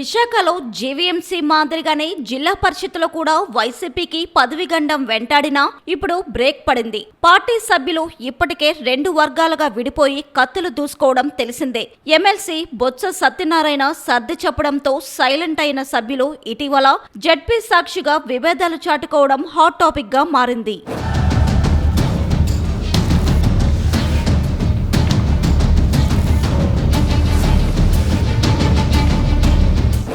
విశాఖలో జీవీఎంసీ మాదిరిగానే జిల్లా పరిషత్లో కూడా వైసీపీకి పదవి గండం వెంటాడినా ఇప్పుడు బ్రేక్ పడింది. పార్టీ సభ్యులు ఇప్పటికే రెండు వర్గాలుగా విడిపోయి కత్తులు దూసుకోవడం తెలిసిందే. ఎమ్మెల్సీ బొత్స సత్యనారాయణ సర్ది చెప్పడంతో సైలెంట్ అయిన సభ్యులు ఇటీవల జడ్పీ సాక్షిగా విభేదాలు చాటుకోవడం హాట్ టాపిక్ గా మారింది.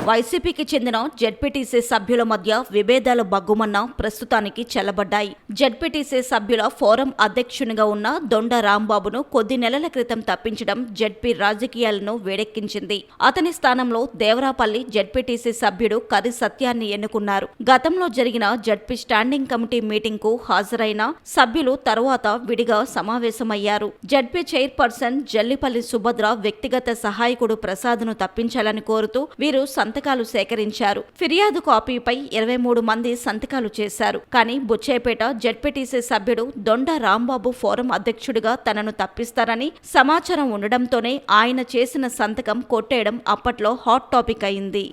వైసీపీకి చెందిన జడ్పీటీసీ సభ్యుల మధ్య విభేదాలు బగ్గుమన్నా ప్రస్తుతానికి చెల్లబడ్డాయి. జడ్పీటీసీ సభ్యుల ఫోరం అధ్యక్షునిగా ఉన్న దొండ రాంబాబును కొద్ది నెలల క్రితం తప్పించడం జడ్పీ రాజకీయాలను వేడెక్కించింది. అతని స్థానంలో దేవరాపల్లి జడ్పీటీసీ సభ్యుడు కరి సత్యాన్ని ఎన్నుకున్నారు. గతంలో జరిగిన జడ్పీ స్టాండింగ్ కమిటీ మీటింగ్ కు హాజరైన సభ్యులు తరువాత విడిగా సమావేశమయ్యారు. జడ్పీ చైర్పర్సన్ జల్లిపల్లి సుభద్ర వ్యక్తిగత సహాయకుడు ప్రసాద్ను తప్పించాలని కోరుతూ వీరు సంతకాలు సేకరించారు. ఫిర్యాదు కాపీపై 23 మంది సంతకాలు చేశారు. కానీ బుచ్చేపేట జడ్పీటీసీ సభ్యుడు దొండ రాంబాబు ఫోరం అధ్యక్షుడిగా తనను తప్పిస్తారని సమాచారం ఉండడంతోనే ఆయన చేసిన సంతకం కొట్టేయడం అప్పట్లో హాట్ టాపిక్ అయింది.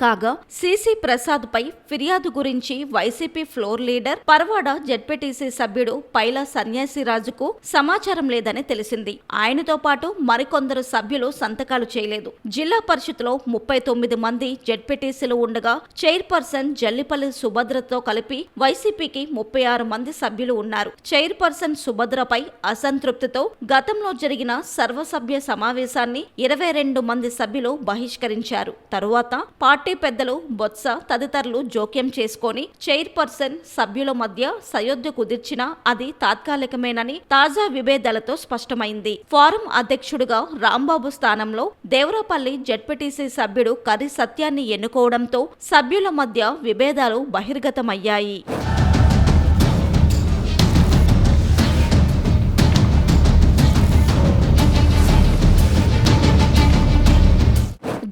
కాగా సిసి ప్రసాద్ పై ఫిర్యాదు గురించి YCP floor leader Parawada ZPTC సభ్యుడు పైలా సన్యాసిరాజుకు సమాచారం లేదని తెలిసింది. ఆయనతో పాటు మరికొందరు సభ్యులు సంతకాలు చేయలేదు. జిల్లా పరిషత్లో 39 మంది జడ్పీటీసీలు ఉండగా చైర్పర్సన్ జల్లిపల్లి సుభద్రతో కలిపి వైసీపీకి 36 మంది సభ్యులు ఉన్నారు. చైర్పర్సన్ సుభద్రపై అసంతృప్తితో గతంలో జరిగిన సర్వసభ్య సమావేశాన్ని 22 మంది సభ్యులు బహిష్కరించారు. తరువాత పార్టీ పెద్దలు బొత్స తదితరులు జోక్యం చేసుకొని చైర్పర్సన్ సభ్యుల మధ్య సయోధ్య కుదిర్చినా అది తాత్కాలికమేనని తాజా విభేదాలతో స్పష్టమైంది. ఫోరం అధ్యక్షుడిగా రాంబాబు స్థానంలో దేవరాపల్లి జడ్పీటీసీ సభ్యుడు కరి సత్యాన్ని ఎన్నుకోవడంతో సభ్యుల మధ్య విభేదాలు బహిర్గతమయ్యాయి.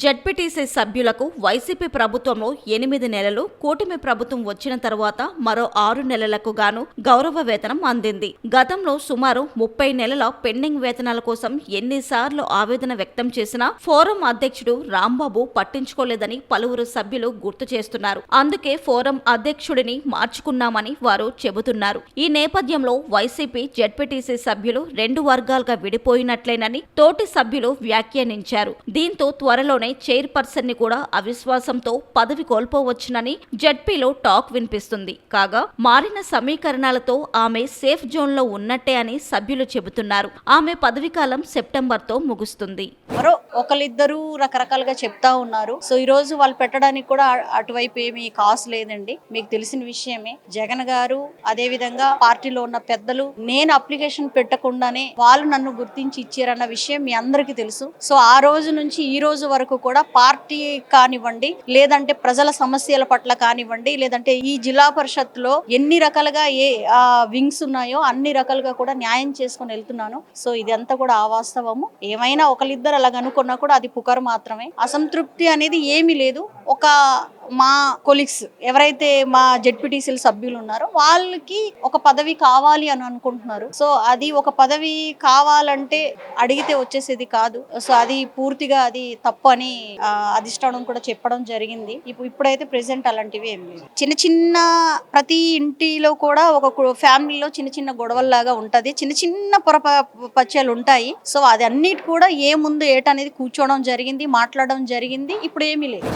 జడ్పీటీసీ సభ్యులకు వైసీపీ ప్రభుత్వంలో 8 నెలలు, కూటమి ప్రభుత్వం వచ్చిన తర్వాత మరో 6 నెలలకు గాను గౌరవ వేతనం అందింది. గతంలో సుమారు 30 నెలల పెండింగ్ వేతనాల కోసం ఎన్నిసార్లు ఆవేదన వ్యక్తం చేసినా ఫోరం అధ్యక్షుడు రాంబాబు పట్టించుకోలేదని పలువురు సభ్యులు గుర్తు చేస్తున్నారు. అందుకే ఫోరం అధ్యక్షుడిని మార్చుకున్నామని వారు చెబుతున్నారు. ఈ నేపథ్యంలో వైసీపీ జడ్పీటీసీ సభ్యులు రెండు వర్గాలుగా విడిపోయినట్లేనని తోటి సభ్యులు వ్యాఖ్యానించారు. దీంతో త్వరలోనే చైర్పర్సన్ ని కూడా అవిశ్వాసంతో పదవి కోల్పోవచ్చునని జడ్పీలో టాక్ వినిపిస్తుంది. కాగా మారిన సమీకరణాలతో ఆమె సేఫ్ జోన్ లో ఉన్నట్టే అని సభ్యులు చెబుతున్నారు. ఆమె పదవీకాలం సెప్టెంబర్తో ముగుస్తుంది. మరో ఒకరిద్దరు రకరకాలుగా చెప్తా ఉన్నారు. సో ఈ రోజు వాళ్ళు పెట్టడానికి కూడా అటువైపు ఏమీ కాసు లేదండి. మీకు తెలిసిన విషయమే. జగన్ గారు అదే విధంగా పార్టీలో ఉన్న పెద్దలు నేను అప్లికేషన్ పెట్టకుండానే వాళ్ళు నన్ను గుర్తించి ఇచ్చారన్న విషయం మీ అందరికీ తెలుసు. సో ఆ రోజు నుంచి ఈ రోజు వరకు కూడా పార్టీ కానివ్వండి, లేదంటే ప్రజల సమస్యల పట్ల కానివ్వండి, లేదంటే ఈ జిల్లా పరిషత్ లో ఎన్ని రకాలుగా ఏ వింగ్స్ ఉన్నాయో అన్ని రకాలుగా కూడా న్యాయం చేసుకుని వెళ్తున్నాను. సో ఇదంతా కూడా అవాస్తవము. ఏమైనా ఒకరిద్దరు అలాగ అనుకున్నా కూడా అది పుకారు మాత్రమే. అసంతృప్తి అనేది ఏమీ లేదు. ఒక మా కొలీగ్స్ ఎవరైతే మా జడ్పీటీసీల సభ్యులు ఉన్నారో వాళ్ళకి ఒక పదవి కావాలి అని అనుకుంటున్నారు. సో అది ఒక పదవి కావాలంటే అడిగితే వచ్చేసేది కాదు. సో అది పూర్తిగా అది తప్పు అని అధిష్టానం కూడా చెప్పడం జరిగింది. ఇప్పుడైతే ప్రెసెంట్ అలాంటివి ఏం లేదు. చిన్న చిన్న ప్రతి ఇంటిలో కూడా ఒక ఫ్యామిలీలో చిన్న చిన్న గొడవల్లాగా ఉంటది. చిన్న చిన్న పొరపచ్చాలు ఉంటాయి. సో అది అన్నిటి కూడా ఏ ముందు ఏటనేది కూర్చోవడం జరిగింది, మాట్లాడడం జరిగింది. ఇప్పుడు ఏమీ లేదు.